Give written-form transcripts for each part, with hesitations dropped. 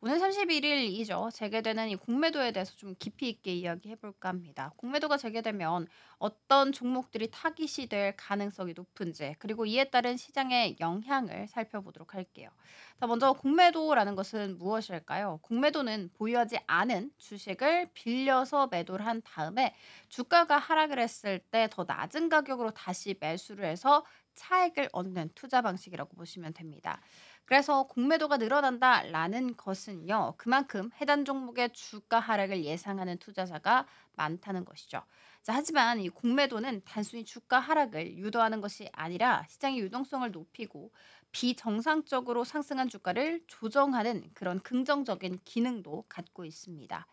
오늘 31일이죠. 재개되는 이 공매도에 대해서 좀 깊이 있게 이야기해 볼까 합니다. 공매도가 재개되면 어떤 종목들이 타깃이 될 가능성이 높은지, 그리고 이에 따른 시장의 영향을 살펴보도록 할게요. 자, 먼저 공매도라는 것은 무엇일까요? 공매도는 보유하지 않은 주식을 빌려서 매도를 한 다음에 주가가 하락을 했을 때 더 낮은 가격으로 다시 매수를 해서 차익을 얻는 투자 방식이라고 보시면 됩니다. 그래서 공매도가 늘어난다라는 것은요, 그만큼 해당 종목의 주가 하락을 예상하는 투자자가 많다는 것이죠. 자, 하지만 이 공매도는 단순히 주가 하락을 유도하는 것이 아니라 시장의 유동성을 높이고 비정상적으로 상승한 주가를 조정하는 그런 긍정적인 기능도 갖고 있습니다.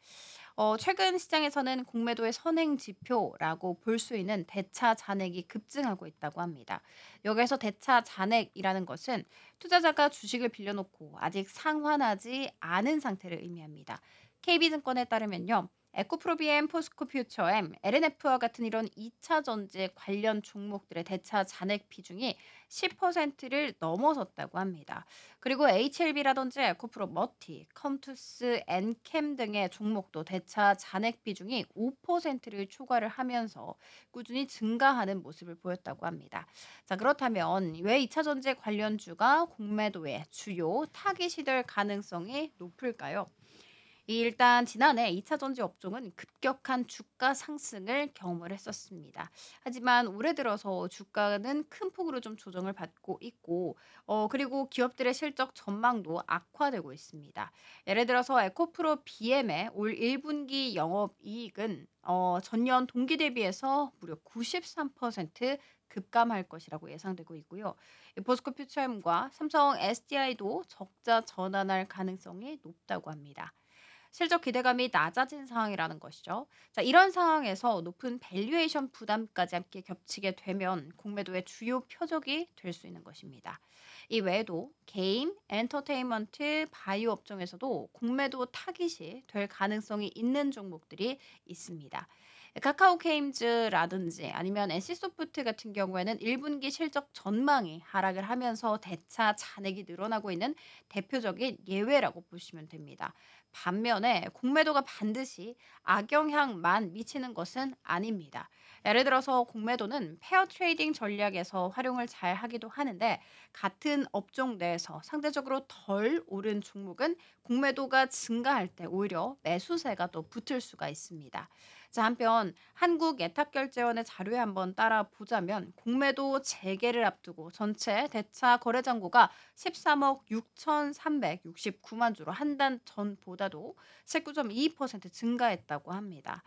최근 시장에서는 공매도의 선행 지표라고 볼 수 있는 대차 잔액이 급증하고 있다고 합니다. 여기에서 대차 잔액이라는 것은 투자자가 주식을 빌려놓고 아직 상환하지 않은 상태를 의미합니다. KB증권에 따르면요. 에코프로비엠, 포스코퓨처엠, LNF와 같은 이런 2차 전지 관련 종목들의 대차 잔액 비중이 10%를 넘어섰다고 합니다. 그리고 HLB라든지 에코프로 머티, 컴투스, 엔캠 등의 종목도 대차 잔액 비중이 5%를 초과를 하면서 꾸준히 증가하는 모습을 보였다고 합니다. 자, 그렇다면 왜 2차 전지 관련주가 공매도의 주요 타깃이 될 가능성이 높을까요? 일단 지난해 2차 전지 업종은 급격한 주가 상승을 경험을 했었습니다. 하지만 올해 들어서 주가는 큰 폭으로 좀 조정을 받고 있고 그리고 기업들의 실적 전망도 악화되고 있습니다. 예를 들어서 에코프로 BM의 올 1분기 영업이익은 전년 동기 대비해서 무려 93% 급감할 것이라고 예상되고 있고요. 이 포스코 퓨처엠과 삼성 SDI도 적자 전환할 가능성이 높다고 합니다. 실적 기대감이 낮아진 상황이라는 것이죠. 자, 이런 상황에서 높은 밸류에이션 부담까지 함께 겹치게 되면 공매도의 주요 표적이 될 수 있는 것입니다. 이 외에도 게임, 엔터테인먼트, 바이오 업종에서도 공매도 타깃이 될 가능성이 있는 종목들이 있습니다. 카카오 게임즈라든지 아니면 NC소프트 같은 경우에는 1분기 실적 전망이 하락을 하면서 대차 잔액이 늘어나고 있는 대표적인 예외라고 보시면 됩니다. 반면에 공매도가 반드시 악영향만 미치는 것은 아닙니다. 예를 들어서 공매도는 페어 트레이딩 전략에서 활용을 잘 하기도 하는데 같은 업종 내에서 상대적으로 덜 오른 종목은 공매도가 증가할 때 오히려 매수세가 또 붙을 수가 있습니다. 자, 한편 한국예탁결제원의 자료에 한번 따라 보자면 공매도 재개를 앞두고 전체 대차 거래 잔고가 13억 6,369만 주로 한 달 전보다도 19.2% 증가했다고 합니다.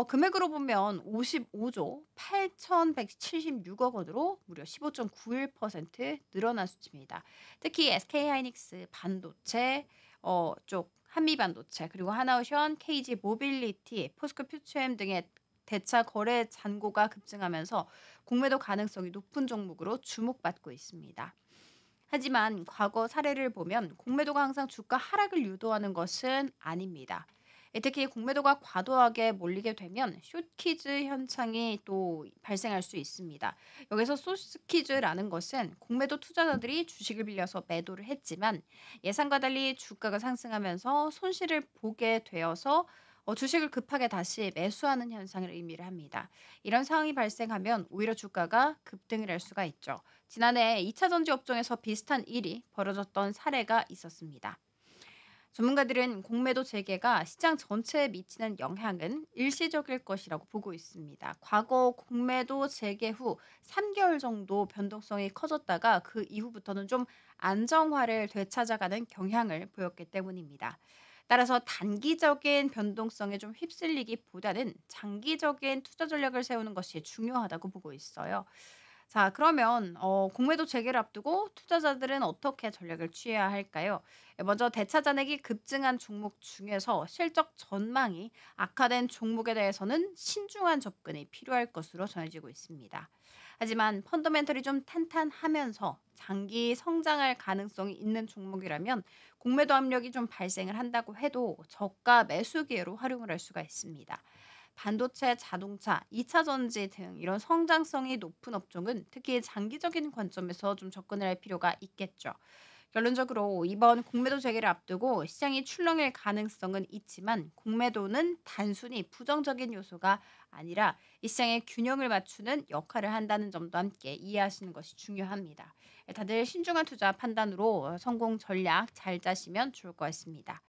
금액으로 보면 55조 8,176억 원으로 무려 15.91% 늘어난 수치입니다. 특히 SK하이닉스 반도체 쪽 한미반도체 그리고 하나오션, KG 모빌리티, 포스코 퓨처엠 등의 대차 거래 잔고가 급증하면서 공매도 가능성이 높은 종목으로 주목받고 있습니다. 하지만 과거 사례를 보면 공매도가 항상 주가 하락을 유도하는 것은 아닙니다. 특히 공매도가 과도하게 몰리게 되면 숏키즈 현상이 또 발생할 수 있습니다. 여기서 숏키즈라는 것은 공매도 투자자들이 주식을 빌려서 매도를 했지만 예상과 달리 주가가 상승하면서 손실을 보게 되어서 주식을 급하게 다시 매수하는 현상을 의미를 합니다. 이런 상황이 발생하면 오히려 주가가 급등을 할 수가 있죠. 지난해 2차 전지 업종에서 비슷한 일이 벌어졌던 사례가 있었습니다. 전문가들은 공매도 재개가 시장 전체에 미치는 영향은 일시적일 것이라고 보고 있습니다. 과거 공매도 재개 후 3개월 정도 변동성이 커졌다가 그 이후부터는 좀 안정화를 되찾아가는 경향을 보였기 때문입니다. 따라서 단기적인 변동성에 좀 휩쓸리기보다는 장기적인 투자 전략을 세우는 것이 중요하다고 보고 있어요. 자, 그러면 공매도 재개를 앞두고 투자자들은 어떻게 전략을 취해야 할까요? 먼저 대차 잔액이 급증한 종목 중에서 실적 전망이 악화된 종목에 대해서는 신중한 접근이 필요할 것으로 전해지고 있습니다. 하지만 펀더멘털이 좀 탄탄하면서 장기 성장할 가능성이 있는 종목이라면 공매도 압력이 좀 발생을 한다고 해도 저가 매수 기회로 활용을 할 수가 있습니다. 반도체, 자동차, 2차 전지 등 이런 성장성이 높은 업종은 특히 장기적인 관점에서 좀 접근을 할 필요가 있겠죠. 결론적으로 이번 공매도 재개를 앞두고 시장이 출렁일 가능성은 있지만 공매도는 단순히 부정적인 요소가 아니라 이 시장의 균형을 맞추는 역할을 한다는 점도 함께 이해하시는 것이 중요합니다. 다들 신중한 투자 판단으로 성공 전략 잘 짜시면 좋을 것 같습니다.